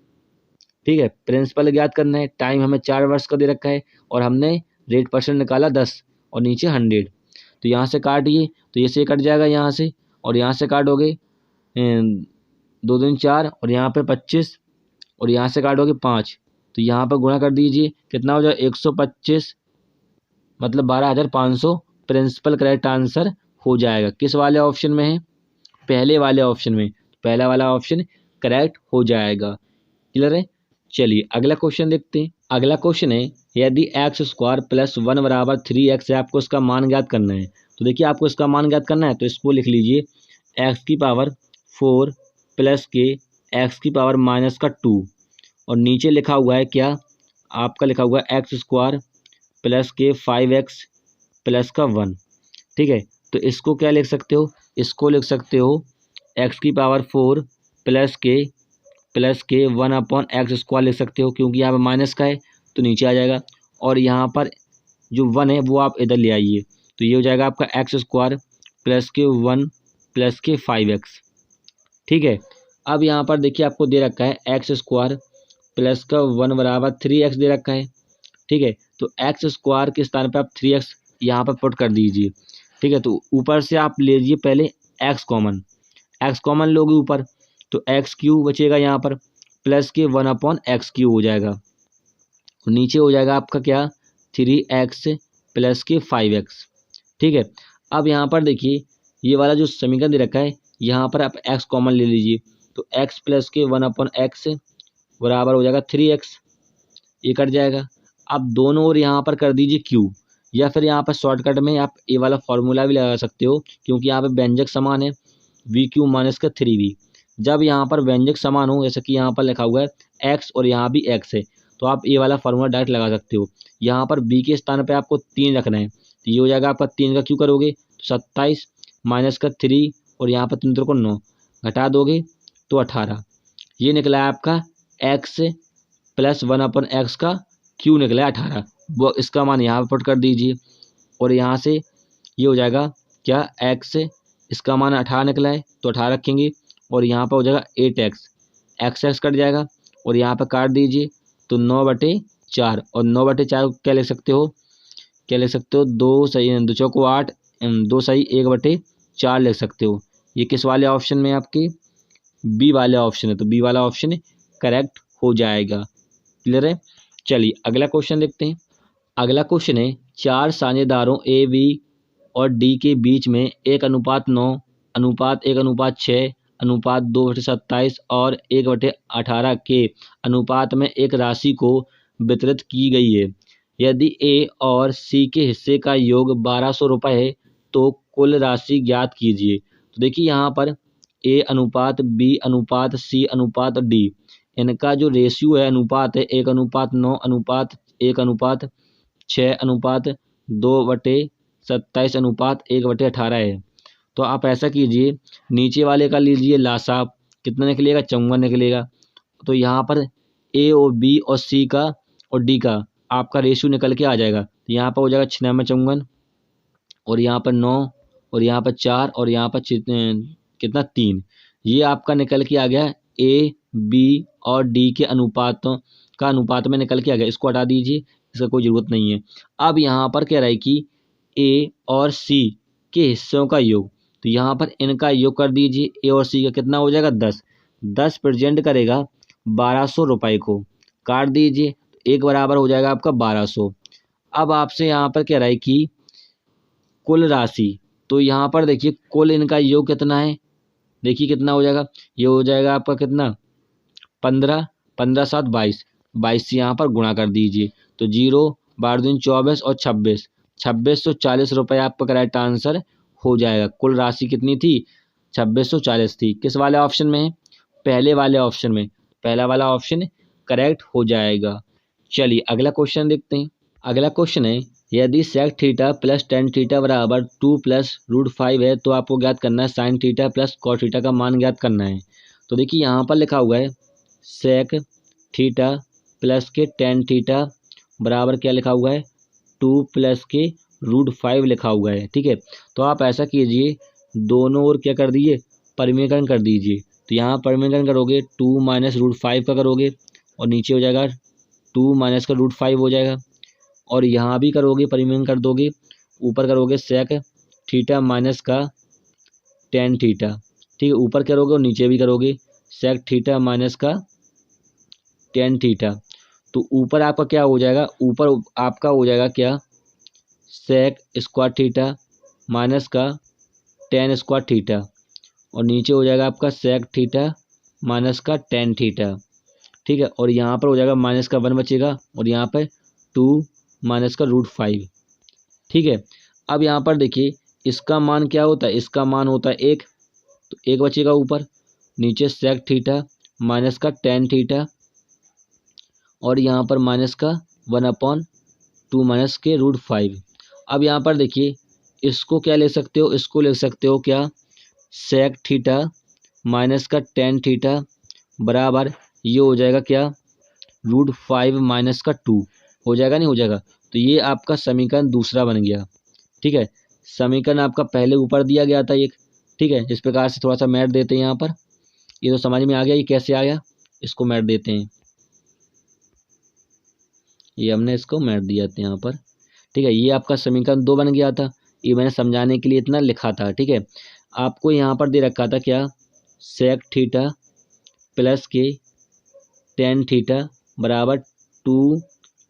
ठीक है, प्रिंसिपल ज्ञात करना है, टाइम हमें 4 वर्ष का दे रखा है, और हमने रेट परसेंट निकाला 10 और नीचे 100। तो यहाँ से काटिए, तो ये से कट जाएगा यहाँ से, और यहाँ से काटोगे 2 दूनी 4 और यहाँ पे 25, और यहाँ से काटोगे 5। तो यहाँ पर गुणा कर दीजिए, कितना हो जाएगा 125, मतलब 12,500 प्रिंसिपल करेक्ट आंसर हो जाएगा। किस वाले ऑप्शन में है, पहले वाले ऑप्शन में। पहला वाला ऑप्शन करेक्ट हो जाएगा। क्लियर है। चलिए अगला क्वेश्चन देखते हैं। अगला क्वेश्चन है, यदि x² + 1 बराबर 3x है, आपको इसका मान ज्ञात करना है। तो देखिए आपको इसका मान ज्ञात करना है, तो इसको लिख लीजिए x⁴ प्लस के x⁻² और नीचे लिखा हुआ है क्या, आपका लिखा हुआ है x² प्लस के 5x प्लस का 1। ठीक है, तो इसको क्या लिख सकते हो, इसको लिख सकते हो x⁴ प्लस के 1/x² लिख सकते हो, क्योंकि यहाँ पर माइनस का है तो नीचे आ जाएगा, और यहाँ पर जो 1 है वो आप इधर ले आइए, तो ये हो जाएगा आपका x² प्लस के 1 प्लस के 5x। ठीक है, अब यहाँ पर देखिए आपको दे रखा है x² प्लस का 1 बराबर 3x दे रखा है। ठीक है, तो x² के स्थान पर आप 3x यहाँ पर पुट कर दीजिए। ठीक है, तो ऊपर से आप लीजिए पहले x कॉमन लोगे ऊपर, तो x³ बचेगा यहाँ पर, प्लस के 1/x³ हो जाएगा, और नीचे हो जाएगा आपका क्या 3x प्लस के 5x। ठीक है, अब यहाँ पर देखिए ये वाला जो समीकरण दे रखा है, यहाँ पर आप x कॉमन ले लीजिए, तो x प्लस के 1/x बराबर हो जाएगा 3x, ये कट जाएगा। अब दोनों ओर यहाँ पर कर दीजिए q, या फिर यहाँ पर शॉर्टकट में आप ये वाला फॉर्मूला भी लगा सकते हो, क्योंकि यहाँ पर व्यंजक समान है, VQ माइनस का 3V। जब यहाँ पर व्यंजक समान हो, जैसे कि यहाँ पर लिखा हुआ है x और यहाँ भी x है, तो आप ये वाला फार्मूला डायरेक्ट लगा सकते हो। यहाँ पर बी के स्थान पे आपको 3 रखना है, तो ये हो जाएगा आपका 3 का क्यों करोगे तो 27 माइनस का 3 और यहाँ पर 3 को 9 घटा दोगे तो 18। ये निकला है आपका x प्लस 1/x का क्यू निकला है 18। वो इसका मान यहाँ पर पुट कर दीजिए और यहाँ से ये हो जाएगा क्या x, इसका मान 18 निकला है तो 18 रखेंगे और यहाँ पर हो जाएगा 8x, x कट जाएगा और यहाँ पर काट दीजिए तो 9/4 और 9/4 क्या लिख सकते हो, क्या लिख सकते हो 2 सही 2 चौको 8, 2 सही 1/4 लिख सकते हो। ये किस वाले ऑप्शन में आपके बी वाले ऑप्शन है, तो बी वाला ऑप्शन करेक्ट हो जाएगा। क्लियर है। चलिए अगला क्वेश्चन देखते हैं। अगला क्वेश्चन है 4 साझेदारों ए बी और डी के बीच में 1:9 अनुपात 1:6 अनुपात 2/27 और 1/18 के अनुपात में एक राशि को वितरित की गई है। यदि ए और सी के हिस्से का योग 1200 रुपये है तो कुल राशि ज्ञात कीजिए। तो देखिए यहाँ पर ए अनुपात बी अनुपात सी अनुपात डी, इनका जो रेशियो है अनुपात है 1:9 अनुपात 1:6 अनुपात 2/27 अनुपात 1/18 है। तो आप ऐसा कीजिए, नीचे वाले का लीजिए लासाब, कितना निकलेगा 54 निकलेगा। तो यहाँ पर ए और बी और सी का और डी का आपका रेशियो निकल के आ जाएगा। तो यहाँ पर हो जाएगा 6 में 54 और यहाँ पर 9 और यहाँ पर 4 और यहाँ पर कितना 3। ये आपका निकल के आ गया ए बी और डी के अनुपातों का अनुपात में निकल के आ गया। इसको हटा दीजिए, इसका कोई ज़रूरत नहीं है। अब यहाँ पर कह रहा है कि ए और सी के हिस्सों का योग, तो यहाँ पर इनका योग कर दीजिए। ए और सी का कितना हो जाएगा 10, 10 प्रेजेंट करेगा 1200 रुपये को, काट दीजिए एक बराबर हो जाएगा आपका 1200। अब आपसे यहाँ पर कह रहा है कि कुल राशि, तो यहाँ पर देखिए कुल इनका योग कितना है, देखिए कितना हो जाएगा, ये हो जाएगा आपका कितना 15, 15 7 22, 22 से यहाँ पर गुणा कर दीजिए तो 0 12 दूनी 24 और 26, 2640 रुपये आपका करेक्ट आंसर हो जाएगा। कुल राशि कितनी थी 2640 थी। किस वाले ऑप्शन में है, पहले वाले ऑप्शन में, पहला वाला ऑप्शन करेक्ट हो जाएगा। चलिए अगला क्वेश्चन देखते हैं। अगला क्वेश्चन है यदि sec theta plus tan theta बराबर 2 प्लस √5 है तो आपको ज्ञात करना है sine theta plus cot theta का मान ज्ञात करना है। तो देखिए यहाँ पर लिखा हुआ है सेक थीटा प्लस के टेन थीटा बराबर क्या लिखा हुआ है 2 प्लस के √5 लिखा हुआ है। ठीक है, तो आप ऐसा कीजिए दोनों ओर क्या कर दीजिए परिमेयकरण कर दीजिए। तो यहाँ परिमेयकरण करोगे 2 माइनस √5 का करोगे और नीचे हो जाएगा 2 माइनस का √5 हो जाएगा और यहाँ भी करोगे परिमेयकरण कर दोगे, ऊपर करोगे सेक थीटा माइनस का टेन थीटा। ठीक है, ऊपर करोगे और नीचे भी करोगे सेक थीटा माइनस का टेन थीटा। तो ऊपर आपका क्या हो जाएगा, ऊपर आपका हो जाएगा क्या सेक स्क्वायर थीटा माइनस का टेन स्क्वायर थीटा और नीचे हो जाएगा आपका सेक थीटा माइनस का टेन थीटा। ठीक है, और यहाँ पर हो जाएगा माइनस का 1 बचेगा और यहाँ पर 2 माइनस का √5। ठीक है, अब यहाँ पर देखिए इसका मान क्या होता है, इसका मान होता है 1, तो 1 बचेगा ऊपर, नीचे सेक थीटा माइनस का टेन थीटा और यहाँ पर माइनस का 1/2 माइनस के √5। अब यहाँ पर देखिए इसको क्या ले सकते हो, इसको ले सकते हो क्या सेक थीटा माइनस का टेन थीटा बराबर ये हो जाएगा क्या √5 माइनस का 2 हो जाएगा, नहीं हो जाएगा। तो ये आपका समीकरण दूसरा बन गया। ठीक है, समीकरण आपका पहले ऊपर दिया गया था एक। ठीक है, इस प्रकार से थोड़ा सा मैथ देते हैं यहाँ पर, ये तो समझ में आ गया ये कैसे आया, इसको मैथ देते हैं। ये हमने इसको मैथ दिया था यहाँ पर। ठीक है, ये आपका समीकरण 2 बन गया था, ये मैंने समझाने के लिए इतना लिखा था। ठीक है, आपको यहाँ पर दे रखा था क्या सेक थीटा प्लस के टेन थीटा बराबर 2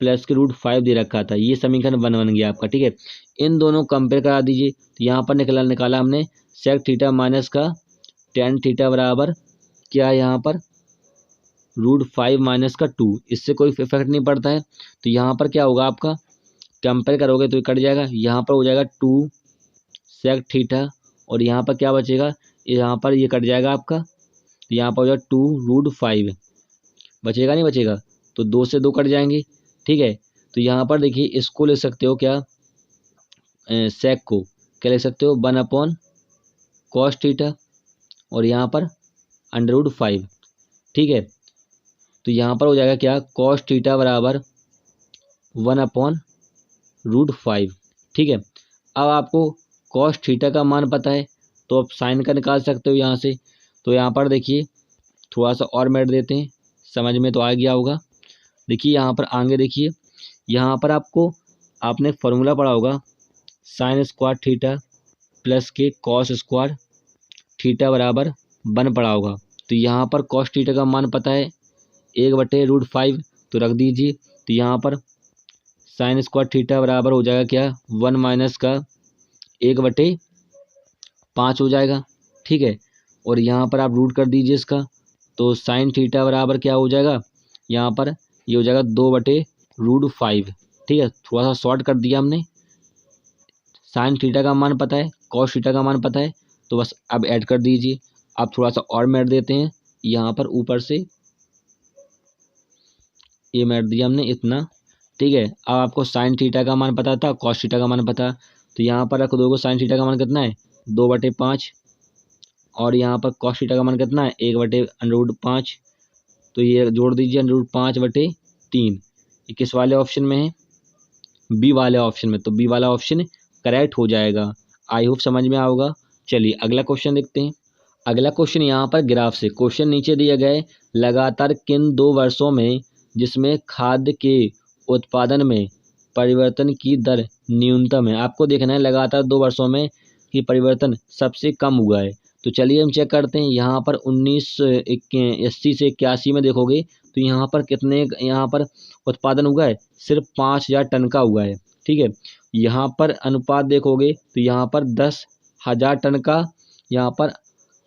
प्लस के √5 दे रखा था, ये समीकरण 1 बन गया आपका। ठीक है, इन दोनों कंपेयर करा दीजिए। तो यहाँ पर निकाला हमने सेक थीटा माइनस का टेन थीटा बराबर क्या है यहाँ पर √5 माइनस का 2, इससे कोई इफेक्ट नहीं पड़ता है। तो यहाँ पर क्या होगा आपका कंपेयर करोगे तो ये कट जाएगा, यहाँ पर हो जाएगा 2 सेक थीटा और यहाँ पर क्या बचेगा, यहाँ पर ये कट जाएगा आपका, तो यहाँ पर हो जाएगा 2 √5 बचेगा, नहीं बचेगा। तो 2 से 2 कट जाएंगे, ठीक है। तो यहाँ पर देखिए इसको ले सकते हो क्या, सेक को क्या ले सकते हो 1/cos थीटा और यहाँ पर √5, ठीक है। तो यहाँ पर हो जाएगा क्या, cos थीटा बराबर 1/√5, ठीक है। अब आपको cos थीटा का मान पता है तो आप साइन का निकाल सकते हो यहाँ से। तो यहाँ पर देखिए थोड़ा सा और मैथ देते हैं, समझ में तो आ गया होगा। देखिए यहाँ पर आगे देखिए, यहाँ पर आपने फॉर्मूला पढ़ा होगा sin स्क्वायर थीटा प्लस के cos स्क्वायर थीटा बराबर 1 पढ़ा होगा। तो यहाँ पर cos थीटा का मान पता है 1/√5, तो रख दीजिए। तो यहाँ पर sin स्क्वायर थीटा बराबर हो जाएगा क्या, 1 माइनस का 1/5 हो जाएगा, ठीक है। और यहाँ पर आप रूट कर दीजिए इसका, तो sin थीटा बराबर क्या हो जाएगा, यहाँ पर ये हो जाएगा 2/√5, ठीक है। थोड़ा सा शॉर्ट कर दिया हमने, sin थीटा का मान पता है, cos थीटा का मान पता है, तो बस अब ऐड कर दीजिए। अब थोड़ा सा और मैथ देते हैं, यहाँ पर ऊपर से ये मैथ दिया हमने इतना, ठीक है। अब आपको sin थीटा का मान पता था, cos थीटा का मान पता, तो यहाँ पर रख दोगे sin थीटा का मान कितना है 2/5 और यहाँ पर cos थीटा का मान कितना है 1/√5, तो ये जोड़ दीजिए √5/3। ये किस वाले ऑप्शन में है, बी वाले ऑप्शन में, तो बी वाला ऑप्शन करेक्ट हो जाएगा। आई होप समझ में आओगा। चलिए अगला क्वेश्चन देखते हैं। अगला क्वेश्चन यहाँ पर ग्राफ से क्वेश्चन नीचे दिया गया है, लगातार किन 2 वर्षों में जिसमें खाद्य के उत्पादन में परिवर्तन की दर न्यूनतम है। आपको देखना है लगातार 2 वर्षों में कि परिवर्तन सबसे कम हुआ है। तो चलिए हम चेक करते हैं। यहाँ पर 1980 से 81 में देखोगे तो यहाँ पर कितने यहाँ पर उत्पादन हुआ है, सिर्फ 5000 टन का हुआ है, ठीक है। यहाँ पर अनुपात देखोगे तो यहाँ पर 10,000 टन का यहाँ पर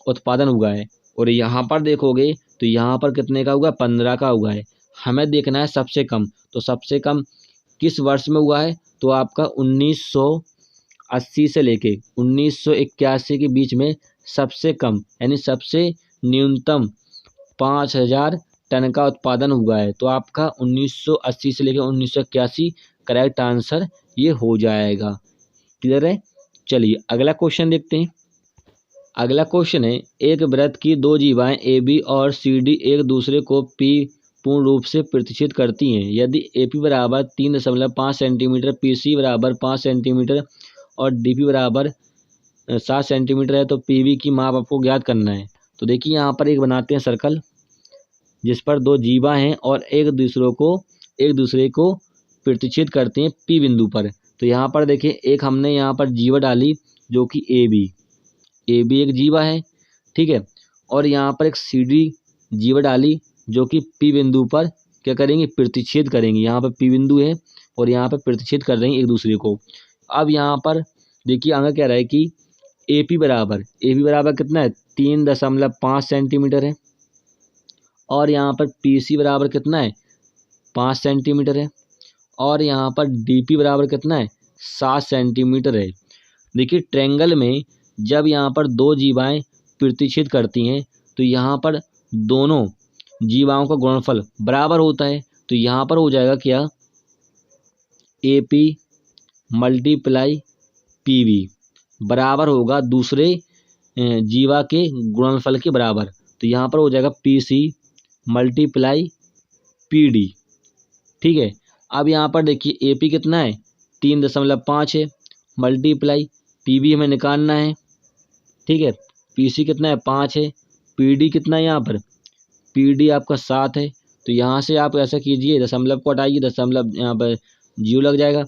उत्पादन हुआ है और यहाँ पर देखोगे तो यहाँ पर कितने का हुआ, 15 का हुआ है। हमें देखना है सबसे कम, तो सबसे कम किस वर्ष में हुआ है, तो आपका 1980 से लेके 1981 के बीच में सबसे कम यानी सबसे न्यूनतम 5000 टन का उत्पादन हुआ है। तो आपका 1980 से लेकर 1981 करेक्ट आंसर ये हो जाएगा। क्लियर है। चलिए अगला क्वेश्चन देखते हैं। अगला क्वेश्चन है, एक वृत्त की 2 जीवाएं ए बी और सी डी एक दूसरे को पी पूर्ण रूप से प्रतिच्छेद करती हैं। यदि ए पी बराबर 3.5 सेंटीमीटर, पी सी बराबर 5 सेंटीमीटर और डी पी बराबर 7 सेंटीमीटर है तो पी वी की माप आपको ज्ञात करना है। तो देखिए यहाँ पर एक बनाते हैं सर्कल जिस पर 2 जीवा हैं और एक दूसरे को प्रतिच्छेद करते हैं पी बिंदु पर। तो यहाँ पर देखिए एक हमने यहाँ पर जीवा डाली जो कि ए बी एक जीवा है, ठीक है। और यहाँ पर एक सी डी जीवा डाली जो कि पी बिंदु पर क्या करेंगे, प्रतिच्छेद करेंगे। यहाँ पर पी बिंदु है और यहाँ पर प्रतिच्छेद कर रहे हैं एक दूसरे को। अब यहाँ पर देखिए आगे कह रहा है कि ए पी बराबर कितना है 3.5 सेंटीमीटर है और यहाँ पर पी सी बराबर कितना है 5 सेंटीमीटर है और यहाँ पर डी पी बराबर कितना है 7 सेंटीमीटर है। देखिए ट्रायंगल में जब यहाँ पर 2 जीवाएं प्रतिच्छेद करती हैं तो यहाँ पर दोनों जीवाओं का गुणनफल बराबर होता है। तो यहाँ पर हो जाएगा क्या, A P multiply P V बराबर होगा दूसरे जीवा के गुणनफल के बराबर। तो यहाँ पर हो जाएगा P C multiply P D, ठीक है। अब यहाँ पर देखिए ए पी कितना है 3.5 है मल्टीप्लाई पी बी हमें निकालना है, ठीक है। पी सी कितना है 5 है, पी डी कितना है यहाँ पर पी डी आपका 7 है। तो यहाँ से आप ऐसा कीजिए दशमलव को हटाइए, दशमलव यहाँ पर 0 लग जाएगा,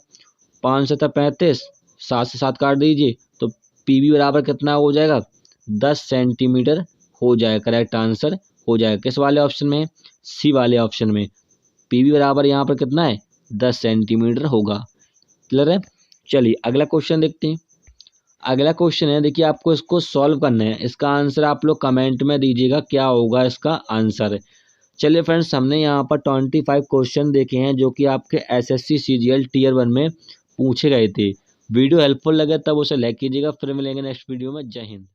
5 से 35 7 से 7 काट दीजिए तो पी बी बराबर कितना हो जाएगा 10 सेंटीमीटर हो जाएगा। करेक्ट आंसर हो जाएगा किस वाले ऑप्शन में, सी वाले ऑप्शन में। पी बी बराबर यहाँ पर कितना है 10 सेंटीमीटर होगा। क्लियर है। चलिए अगला क्वेश्चन देखते हैं। अगला क्वेश्चन है, देखिए आपको इसको सॉल्व करना है। इसका आंसर आप लोग कमेंट में दीजिएगा क्या होगा इसका आंसर। चलिए फ्रेंड्स हमने यहाँ पर 25 क्वेश्चन देखे हैं जो कि आपके एसएससी सीजीएल टियर 1 में पूछे गए थे। वीडियो हेल्पफुल लगे तब उसे लाइक कीजिएगा। फिर मिलेंगे नेक्स्ट वीडियो में। जय हिंद।